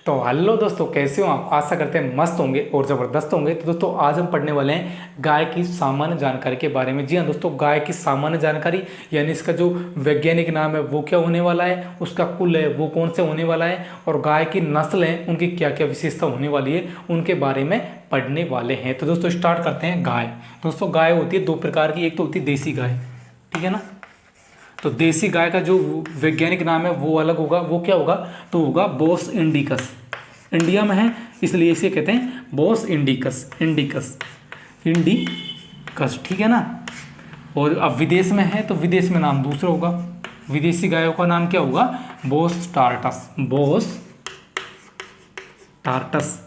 तो हेलो दोस्तों, कैसे हो आप? आशा करते हैं मस्त होंगे और ज़बरदस्त होंगे। तो दोस्तों आज हम पढ़ने वाले हैं गाय की सामान्य जानकारी के बारे में। जी हाँ दोस्तों, गाय की सामान्य जानकारी यानी इसका जो वैज्ञानिक नाम है वो क्या होने वाला है, उसका कुल है वो कौन से होने वाला है, और गाय की नस्ल है उनकी क्या क्या विशेषता होने वाली है, उनके बारे में पढ़ने वाले हैं। तो दोस्तों स्टार्ट करते हैं। गाय, दोस्तों गाय होती है दो प्रकार की, एक तो होती है देसी गाय, ठीक है ना। तो देसी गाय का जो वैज्ञानिक नाम है वो अलग होगा, वो क्या होगा, तो होगा बोस इंडिकस। इंडिया में है इसलिए इसे कहते हैं बोस इंडिकस, इंडिकस, ठीक है ना। और अब विदेश में है तो विदेश में नाम दूसरा होगा, विदेशी गायों का नाम क्या होगा, Bose Tartus, Bose Tartus,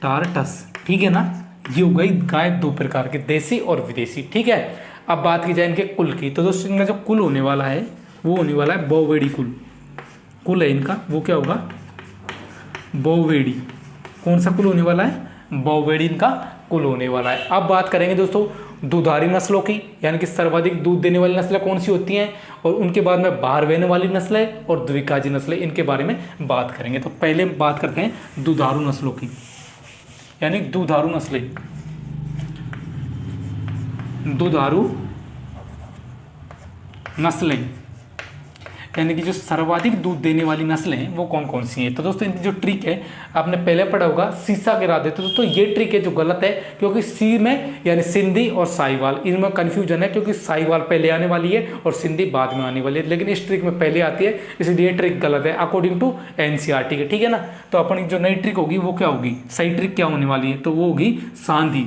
Tartus, ठीक है ना। ये हो गई गाय दो प्रकार की, देसी और विदेशी, ठीक है। अब बात की जाए इनके कुल की, तो दोस्तों इनका जो कुल होने वाला है वो होने वाला है बोवेडी कुल। कुल है इनका वो क्या होगा, बोवेडी। कौन सा कुल होने वाला है, बोवेडी इनका कुल होने वाला है। अब बात करेंगे दोस्तों दुधारी नस्लों की, यानी कि सर्वाधिक दूध देने वाली नस्लें कौन सी होती हैं, और उनके बाद में बाहर बहने वाली नस्लें और द्विकाजी नस्लें, इनके बारे में बात करेंगे। तो पहले बात करते हैं दुधारू नस्लों की, यानी दुधारू नस्लें, दुधारू नस्लें यानी कि जो सर्वाधिक दूध देने वाली नस्लें हैं वो कौन कौन सी हैं। तो दोस्तों इनकी जो ट्रिक है आपने पहले पढ़ा होगा, सीसा गिरा दे। तो दोस्तों ये ट्रिक है जो गलत है, क्योंकि सी में यानी सिंधी और साहिवाल, इनमें कन्फ्यूजन है, क्योंकि साहिवाल पहले आने वाली है और सिंधी बाद में आने वाली है, लेकिन इस ट्रिक में पहले आती है, इसलिए ट्रिक गलत है अकॉर्डिंग टू एनसीईआरटी के, ठीक है ना। तो अपनी जो नई ट्रिक होगी वो क्या होगी, सही ट्रिक क्या होने वाली है, तो वो होगी सांधी।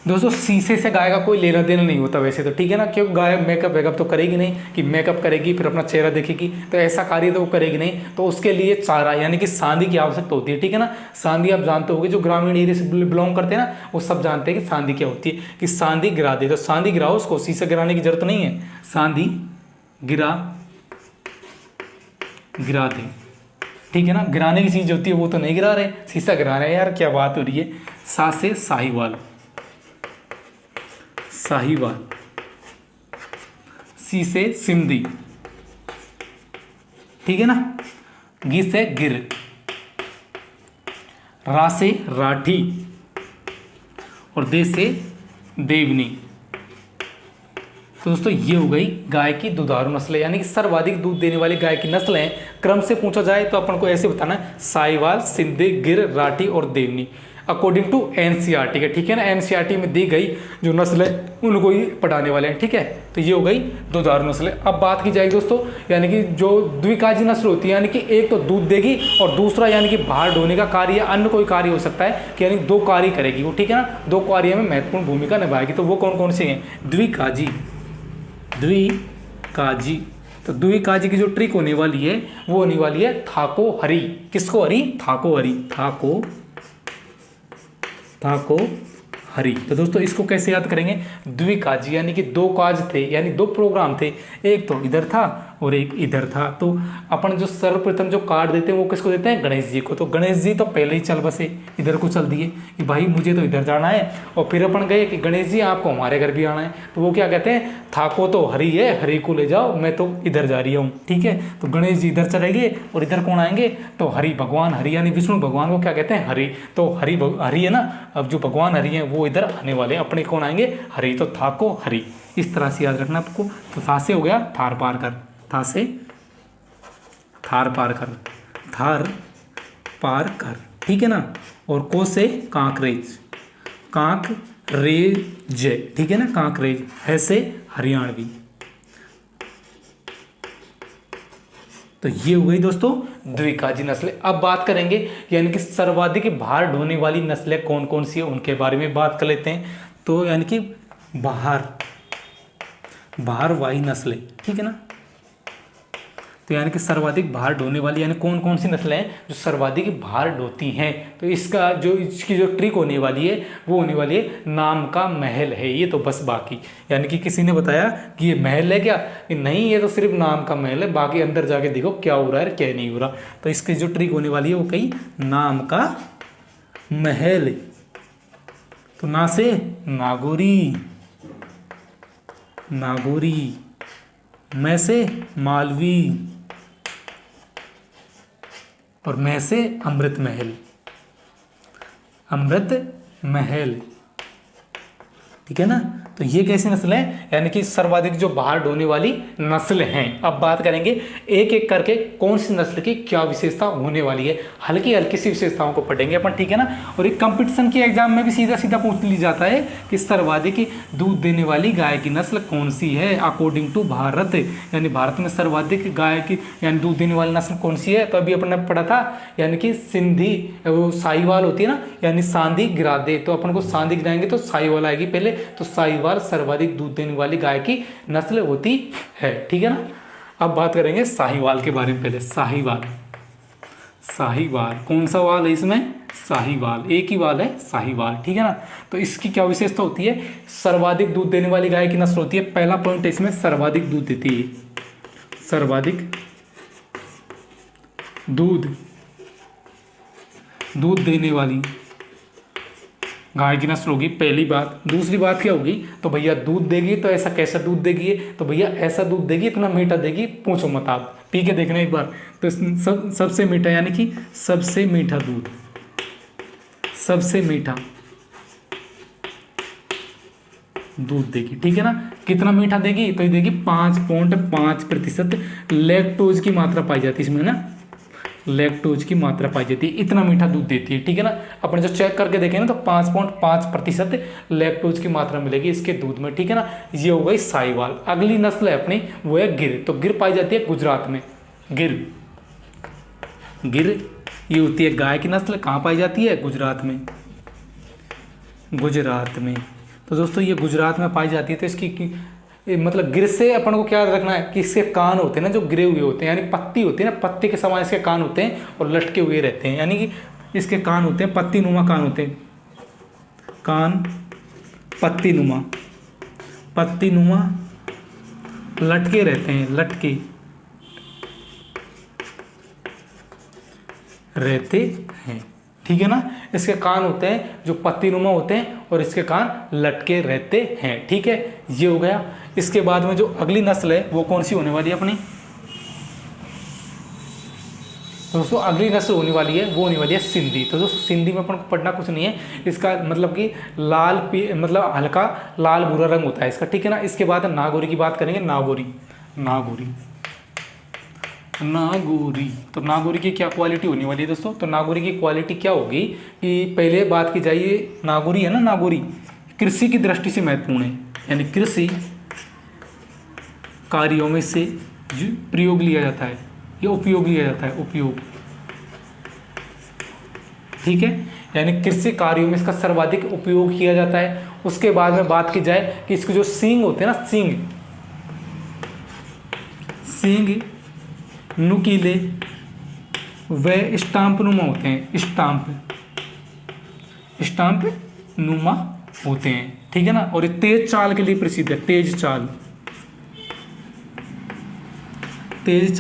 दोस्तों शीशे से गाय का कोई लेना देना नहीं होता वैसे तो, ठीक है ना, क्योंकि गाय मेकअप वेकअप तो करेगी नहीं कि मेकअप करेगी फिर अपना चेहरा देखेगी, तो ऐसा कार्य तो वो करेगी नहीं। तो उसके लिए चारा यानी कि सांधी की आवश्यकता होती है, ठीक है ना। सांधी आप जानते होंगे, जो ग्रामीण एरिया से बिलोंग करते हैं ना वो सब जानते हैं कि सांधी क्या होती है, कि सांधी गिरा दे। तो सांधी गिराओ उसको, शीशे गिराने की जरूरत नहीं है, सांधी गिरा दे, ठीक है ना। गिराने की चीज़ होती है वो तो नहीं गिरा रहे, शीशा गिरा रहे हैं, यार क्या बात हो रही है। सा से साहिवाल, साहिवाल, सी से सिंधी, ठीक है ना, गी से गिर, रा से राठी, और दे से देवनी। तो दोस्तों ये हो गई गाय की दुधारू नस्लें, यानी कि सर्वाधिक दूध देने वाली गाय की नस्लें। क्रम से पूछा जाए तो अपन को ऐसे बताना है, साहिवाल, सिंधी, गिर, राठी और देवनी, अकॉर्डिंग टू एनसीईआरटी के, ठीक है ना। एनसीईआरटी में दी गई जो नस्ल है उनको ही पढ़ाने वाले हैं, ठीक है। तो ये हो गई दुधारू नस्लें। अब बात की जाएगी दोस्तों, यानी कि जो द्विकाजी नस्ल होती है, यानी कि एक तो दूध देगी और दूसरा यानी कि बाहर ढोने का कार्य या अन्य कोई कार्य हो सकता है, कि यानी दो कार्य करेगी वो, ठीक है ना, दो कार्य में महत्वपूर्ण भूमिका निभाएगी। तो वो कौन कौन से हैं, द्विकाजी, द्विकाजी। तो द्विकाजी की जो ट्रिक होने वाली है वो होने वाली है थाको हरी। किसको हरी, थाको हरी, थाको हरी। तो दोस्तों इसको कैसे याद करेंगे, द्विकाजी यानी कि दो काज थे, यानी दो प्रोग्राम थे, एक तो इधर था और एक इधर था। तो अपन जो सर्वप्रथम जो कार्ड देते हैं वो किसको देते हैं, गणेश जी को। तो गणेश जी तो पहले ही चल बसे, इधर को चल दिए कि भाई मुझे तो इधर जाना है, और फिर अपन गए कि गणेश जी आपको हमारे घर भी आना है। तो वो क्या कहते हैं, थाको तो हरी है, हरी को ले जाओ, मैं तो इधर जा रही हूँ, ठीक है। तो गणेश जी इधर चलेंगे और इधर कौन आएंगे, तो हरि भगवान, हरि यानी विष्णु भगवान को क्या कहते हैं, हरि। तो हरि है ना, अब जो भगवान हरि हैं वो इधर आने वाले हैं, अपने कौन आएंगे, हरि। तो थाको हरि, इस तरह से याद रखना आपको। तो था से हो गया थार पार कर, था से थार पार कर, थार पार कर, ठीक है ना। और को से कांकरेज, कांकरेज, ठीक है ना, कांकरेज। है से हरियाणवी। तो ये हो गई दोस्तों द्विकाजी नस्लें। अब बात करेंगे यानी कि सर्वाधिक भार ढोने वाली नस्लें कौन कौन सी है उनके बारे में बात कर लेते हैं। तो यानी कि भारवाही नस्लें, ठीक है ना। तो यानी कि सर्वाधिक भार ढोने वाली यानी कौन कौन सी नस्लें हैं जो सर्वाधिक भार ढोती हैं। तो इसकी जो ट्रिक होने वाली है वो होने वाली है नाम का महल है ये। तो बस बाकी यानी कि किसी ने बताया कि ये महल है क्या, कि नहीं ये तो सिर्फ नाम का महल है, बाकी अंदर जाके देखो क्या हो रहा है क्या नहीं हो रहा। तो इसकी जो ट्रिक होने वाली है वो कहीं नाम का महल। तो ना से नागौरी, मैं से मालवी, और मह से अमृत महल, अमृत महल, ठीक है ना। तो ये कैसी नस्ल है, यानी कि सर्वाधिक जो बाहर ढोने वाली नस्ल हैं। अब बात करेंगे एक एक करके कौन सी नस्ल की क्या विशेषता होने वाली है, हल्की हल्की सी विशेषताओं को पढ़ेंगे अपन, ठीक है ना। और एक कंपटीशन के एग्जाम में भी सीधा सीधा पूछ ली जाता है कि सर्वाधिक दूध देने वाली गाय की नस्ल कौन सी है अकॉर्डिंग टू भारत, यानी भारत में सर्वाधिक गाय की यानी दूध देने वाली नस्ल कौन सी है। तो अभी अपन ने पढ़ा था, यानी कि सिंधी वो साहिवाल होती है ना, यानी सांधी गिरादे, तो अपन को सांधी गिराएंगे तो साहिवाल आएगी पहले, तो साहिवाल सर्वाधिक दूध देने वाली गाय की नस्ल होती है, ठीक है ना। अब बात करेंगे साहिवाल के बारे में। पहले साहिवाल, साहिवाल कौन सा वाल है इसमें, साहिवाल, एक ही वाल है साहिवाल, ठीक है ना। तो इसकी क्या विशेषता होती है, सर्वाधिक दूध देने वाली गाय की नस्ल होती है। पहला पॉइंट है इसमें, सर्वाधिक दूध देती है, सर्वाधिक दूध देने वाली गाय की नस्ल होगी, पहली बात। दूसरी बात क्या होगी, तो भैया दूध देगी तो ऐसा कैसा दूध देगी, तो भैया ऐसा दूध देगी, इतना मीठा देगी, पूछो मत आप, पी के देखना एक बार। तो सबसे मीठा, यानी कि सबसे मीठा दूध, सबसे मीठा दूध देगी, ठीक है ना। कितना मीठा देगी, तो ये देगी 5.5% लैक्टोज की मात्रा पाई जाती है इसमें ना, लैक्टोज की मात्रा पाई जाती है, इतना मीठा दूध देती है, ठीक है ना। अपन जो चेक करके देखें ना तो 5.5% लैक्टोज की मात्रा मिलेगी इसके दूध में, ठीक है ना। ये हो गई साहिवाल। अगली नस्ल है अपनी, वो है गिर। तो गिर पाई जाती है गुजरात में, गिर ये होती है गाय की नस्ल, कहाँ पाई जाती है, गुजरात में, गुजरात में। तो दोस्तों ये गुजरात में पाई जाती है। तो इसकी मतलब गिर से अपन को क्या रखना है कि इसके कान होते हैं ना जो गिरे हुए होते हैं, यानी पत्ती होती है ना, पत्ते के समान इसके कान होते हैं और लटके हुए रहते हैं, यानी कि इसके कान होते हैं, पत्ती नुमा कान होते हैं, कान पत्ती नुमा लटके रहते हैं, लटके रहते हैं, ठीक है ना। इसके कान होते हैं जो पत्ती नुमा होते हैं और इसके कान लटके रहते हैं, ठीक है। ये हो गया। इसके बाद में जो अगली नस्ल है वो कौन सी होने वाली है अपनी, दोस्तों अगली नस्ल होने वाली है वो होने वाली है सिंधी। तो दोस्तों सिंधी में अपन को पढ़ना कुछ नहीं है, इसका मतलब कि लाल मतलब हल्का लाल भूरा रंग होता है इसका, ठीक है ना। इसके बाद नागौरी की बात करेंगे, नागौरी। तो नागौरी की क्या क्वालिटी होने वाली है दोस्तों, तो नागौरी की क्वालिटी क्या होगी कि पहले बात की जाए, नागौरी है ना, नागौरी कृषि की दृष्टि से महत्वपूर्ण है, यानी कृषि कार्यों में से प्रयोग लिया जाता है, ये उपयोग लिया जाता है, उपयोग, ठीक है, यानी कृषि कार्यों में इसका सर्वाधिक उपयोग किया जाता है। उसके बाद में बात की जाए कि इसके जो सींग होते हैं ना, सींग नुकीले व स्टाम्प नुमा होते हैं, स्टाम्प नुमा होते हैं, ठीक है ना। और ये तेज चाल के लिए प्रसिद्ध है, तेज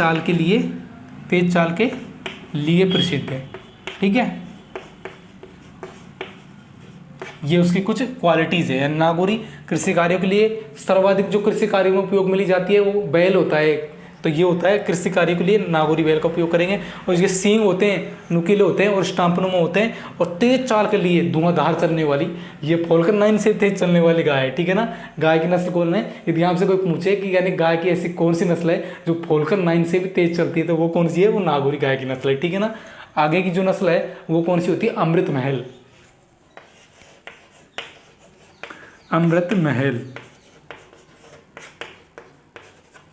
चाल के लिए प्रसिद्ध है, ठीक है। ये उसकी कुछ क्वालिटीज है। नागौरी कृषि कार्यों के लिए सर्वाधिक जो कृषि कार्यों में उपयोग मिली जाती है वो बैल होता है, तो ये होता है कृषि कार्य के लिए नागौरी बैल का उपयोग करेंगे। और इसके सींग होते हैं, नुकीले होते हैं और स्टाम्पनुमा होते हैं, और तेज चाल के लिए धुआंधार चलने वाली, ये फोल्कन 9 से तेज चलने वाली गाय है, ठीक है ना। गाय की नस्ल कौन है, यदि आपसे कोई पूछे कि यानी गाय की ऐसी कौन सी नस्ल है जो फोल्कन 9 से भी तेज चलती है, तो वो कौन सी है, वो नागौरी गाय की नस्ल है, ठीक है ना। आगे की जो नस्ल है वो कौन सी होती है, अमृत महल,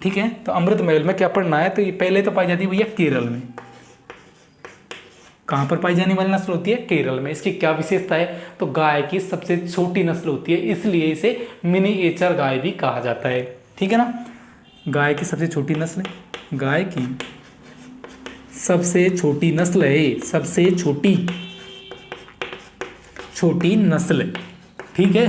ठीक है। तो अमृत महल में क्या पढ़ना है, तो ये पहले तो पाई जाती है भैया केरल में। कहाँ पर पाई जाने वाली नस्ल होती है, केरल में। इसकी क्या विशेषता है, तो गाय की सबसे छोटी नस्ल होती है, इसलिए इसे मिनीएचर गाय भी कहा जाता है, ठीक है ना। गाय की सबसे छोटी नस्ल, गाय की सबसे छोटी नस्ल है, सबसे छोटी नस्ल, ठीक है।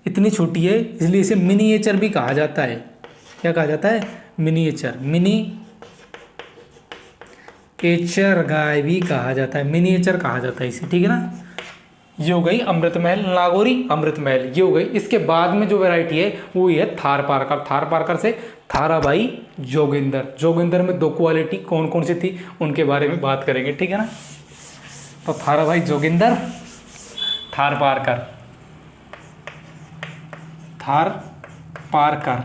इतनी छोटी है इसलिए इसे मिनीएचर भी कहा जाता है। क्या कहा जाता है, मिनीएचर गाय भी कहा जाता है, मिनीएचर कहा जाता है इसे, ठीक है ना। ये हो गई अमृत महल, नागौरी अमृत महल, ये हो गई। इसके बाद में जो वैरायटी है वो ये थार पारकर, थार पारकर से थाराबाई जोगिंदर। जोगिंदर में 2 क्वालिटी कौन कौन सी थी उनके बारे में बात करेंगे, ठीक है ना। तो थारा भाई जोगिंदर, थार पारकर, थार पारकर,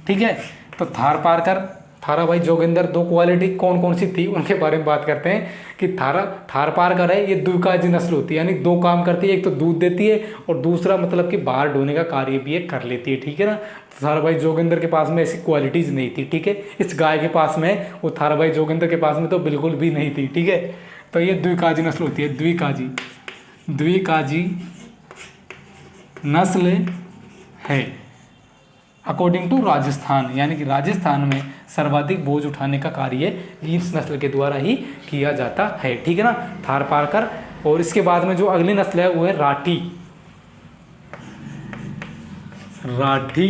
ठीक है। तो थार पारकर, थारा भाई जोगिंदर 2 क्वालिटी कौन कौन सी थी उनके बारे में बात करते हैं कि थार पारकर है, ये द्विकाजी नस्ल होती है, यानी 2 काम करती है, एक तो दूध देती है और दूसरा मतलब कि बाहर ढोने का कार्य भी ये कर लेती है, ठीक है ना। तो थारा भाई जोगिंदर के पास में ऐसी क्वालिटीज़ नहीं थी, ठीक है। इस गाय के पास में, वो थारा भाई जोगिंदर के पास में तो बिल्कुल भी नहीं थी, ठीक है। तो ये द्विकाजी नस्ल होती है, द्विकाजी नस्ल है अकॉर्डिंग टू राजस्थान, यानी कि राजस्थान में सर्वाधिक बोझ उठाने का कार्य इस नस्ल के द्वारा ही किया जाता है, ठीक है ना, थार पारकर। और इसके बाद में जो अगली नस्ल है वो है राठी। राठी,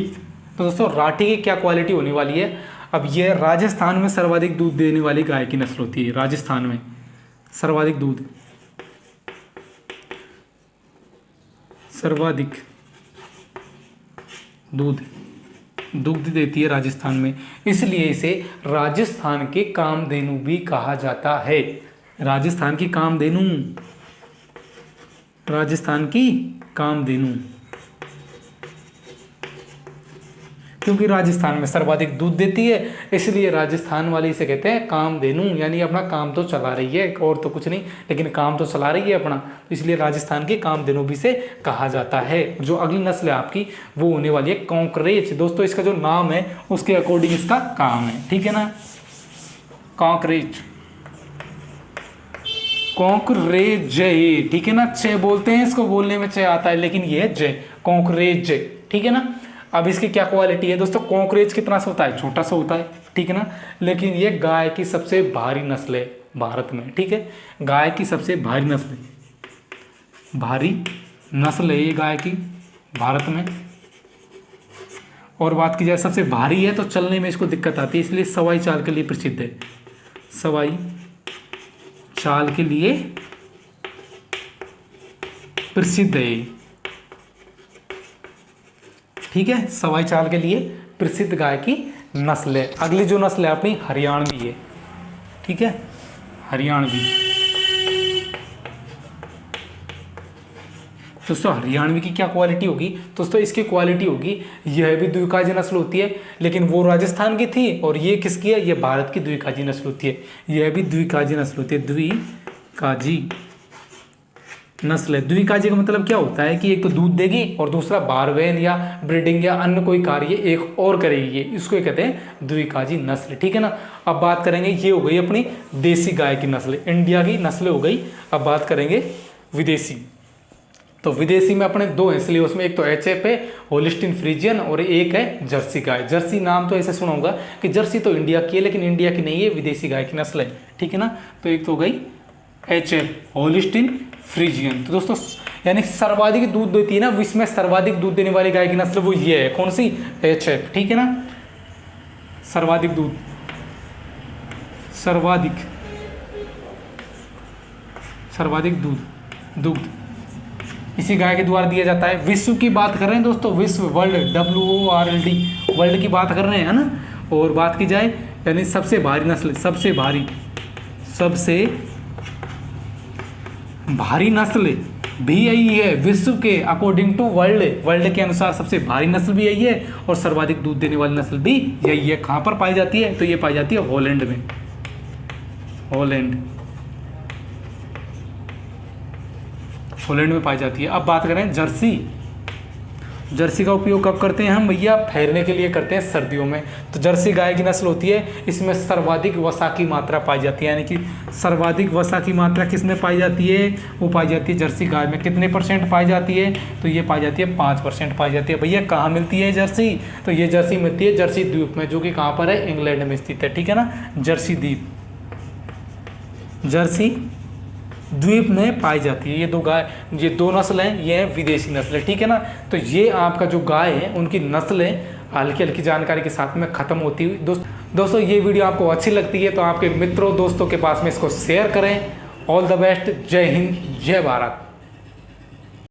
तो दोस्तों राठी की क्या क्वालिटी होने वाली है। अब ये राजस्थान में सर्वाधिक दूध देने वाली गाय की नस्ल होती है, राजस्थान में सर्वाधिक दूध देती है राजस्थान में, इसलिए इसे राजस्थान के कामधेनु भी कहा जाता है। राजस्थान की कामधेनु, क्योंकि राजस्थान में सर्वाधिक दूध देती है, इसलिए राजस्थान वाले इसे कहते हैं कामधेनु, यानी अपना काम तो चला रही है और तो कुछ नहीं, लेकिन काम तो चला रही है अपना, तो इसलिए राजस्थान के कामधेनु भी से कहा जाता है। जो अगली नस्ल है आपकी वो होने वाली है कॉन्करेज। दोस्तों इसका जो नाम है उसके अकॉर्डिंग इसका काम है, ठीक है ना। कॉन्करेज, ठीक है ना। चे बोलते हैं इसको, बोलने में चे आता है लेकिन ये है जय, कॉन्करेज, ठीक है ना। अब इसकी क्या क्वालिटी है दोस्तों, कॉन्करेज कितना सा होता है, छोटा सा होता है, ठीक है ना, लेकिन ये गाय की सबसे भारी नस्ल है भारत में, ठीक है। गाय की सबसे भारी नस्ल है ये गाय की भारत में। और बात की जाए सबसे भारी है तो चलने में इसको दिक्कत आती है, इसलिए सवाई चाल के लिए प्रसिद्ध है, सवाई चाल के लिए प्रसिद्ध है, ठीक है। सवाई चाल के लिए प्रसिद्ध गाय की नस्ल है। अगली जो नस्ल है अपनी हरियाणवी है, ठीक है, हरियाणवी। दोस्तों हरियाणवी की क्या क्वालिटी होगी, दोस्तों इसकी क्वालिटी होगी, यह भी द्विकाजी नस्ल होती है, लेकिन वो राजस्थान की थी और ये किसकी है, ये भारत की द्विकाजी नस्ल होती है। यह भी द्विकाजी नस्ल होती है, द्विकाजी नस्ल है। द्विकाजी का मतलब क्या होता है कि एक तो दूध देगी और दूसरा बारवेन या ब्रीडिंग या अन्य कोई कार्य एक और करेगी, इसको कहते हैं द्विकाजी नस्ल, ठीक है ना। अब बात करेंगे, ये हो गई अपनी देसी गाय की नस्ल, इंडिया की नस्ल हो गई। अब बात करेंगे विदेशी। तो विदेशी में अपने 2 हैं, इसलिए उसमें एक तो HF है, होलिस्टीन फ्रीजियन, और एक है जर्सी गाय। जर्सी नाम तो ऐसे सुना होगा कि जर्सी तो इंडिया की है लेकिन इंडिया की नहीं है, विदेशी गाय की नस्ल है, ठीक है ना। तो एक तो हो गई HF, होलिस्टीन फ्रीजियन। तो दोस्तों यानी सर्वाधिक दूध देती है ना, विश्व में सर्वाधिक दूध देने वाली गाय की नस्ल वो ये है, कौन सी, HF, ठीक है ना। सर्वाधिक दूध इसी गाय के द्वारा दिया जाता है। विश्व की बात कर रहे हैं दोस्तों, विश्व, वर्ल्ड, WORLD, वर्ल्ड की बात कर रहे हैं ना। और बात की जाए यानी सबसे भारी नस्ल, सबसे भारी नस्ल भी यही है विश्व के, अकॉर्डिंग टू वर्ल्ड के अनुसार सबसे भारी नस्ल भी यही है और सर्वाधिक दूध देने वाली नस्ल भी यही है। कहाँ पर पाई जाती है, तो ये पाई जाती है हॉलैंड में, हॉलैंड में पाई जाती है। अब बात करें जर्सी का उपयोग कब करते हैं हम भैया, ठहरने के लिए करते हैं सर्दियों में। तो जर्सी गाय की नस्ल होती है, इसमें सर्वाधिक वसा की मात्रा पाई जाती है, यानी कि सर्वाधिक वसा की मात्रा किसमें पाई जाती है, वो पाई जाती है जर्सी गाय में। कितने % पाई जाती है, तो ये पाई जाती है 5% पाई जाती है। भैया कहाँ मिलती है जर्सी, तो ये जर्सी मिलती है जर्सी द्वीप में, जो कि कहाँ पर है, इंग्लैंड में स्थित है, ठीक है ना। जर्सी द्वीप में पाई जाती है। ये दो नस्ल हैं, ये है विदेशी नस्ल, ठीक है ना। तो ये आपका जो गाय है उनकी नस्लें हल्की जानकारी के साथ में ख़त्म होती हुई। दोस्तों ये वीडियो आपको अच्छी लगती है तो आपके मित्रों दोस्तों के पास में इसको शेयर करें। ऑल द बेस्ट, जय हिंद, जय भारत।